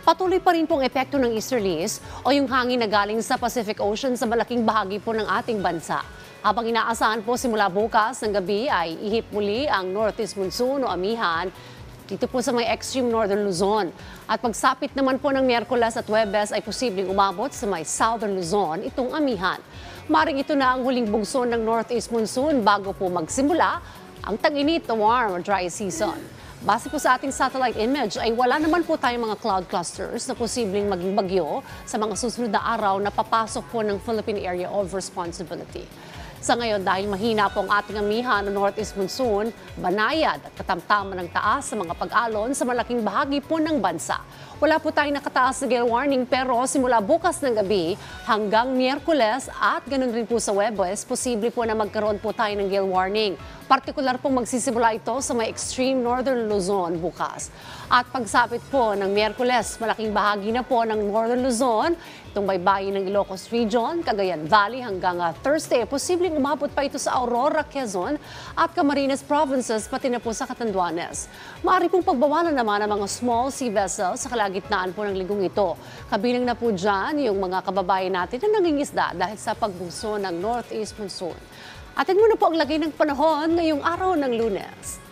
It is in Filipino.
Patuloy pa rin pong epekto ng easterlies o yung hangin na galing sa Pacific Ocean sa malaking bahagi po ng ating bansa. Habang inaasahan po simula bukas ng gabi ay ihip muli ang northeast monsoon o amihan dito po sa may extreme northern Luzon. At pagsapit naman po ng Miyerkules at Huwebes ay posibleng umabot sa may southern Luzon itong amihan. Maring ito na ang huling bugso ng northeast monsoon bago po magsimula ang tag-init na warm or dry season. Base po sa ating satellite image ay wala naman po tayong mga cloud clusters na posibleng maging bagyo sa mga susunod na araw na papasok po ng Philippine Area of Responsibility. Sa ngayon, dahil mahina po ang ating amihan na northeast monsoon, banayad at katamtaman ng taas sa mga pag-alon sa malaking bahagi po ng bansa. Wala po tayong nakataas na gale warning pero simula bukas ng gabi hanggang Miyerkules at ganun rin po sa Huwebes, posible po na magkaroon po tayo ng gale warning. Partikular pong magsisimula ito sa may extreme northern Luzon bukas. At pagsapit po ng Miyerkules, malaking bahagi na po ng northern Luzon, itong baybayin ng Ilocos Region, Cagayan Valley hanggang Thursday, posibleng umabot pa ito sa Aurora, Quezon at Camarines Provinces, pati na po sa Catanduanes. Maaari pong pagbawalan naman ang mga small sea vessels sa kalagitnaan po ng linggong ito. Kabilang na po dyan yung mga kababayan natin na nangingisda dahil sa pagbugso ng northeast monsoon. Atin muna po ang lagay ng panahon ngayong araw ng Lunes.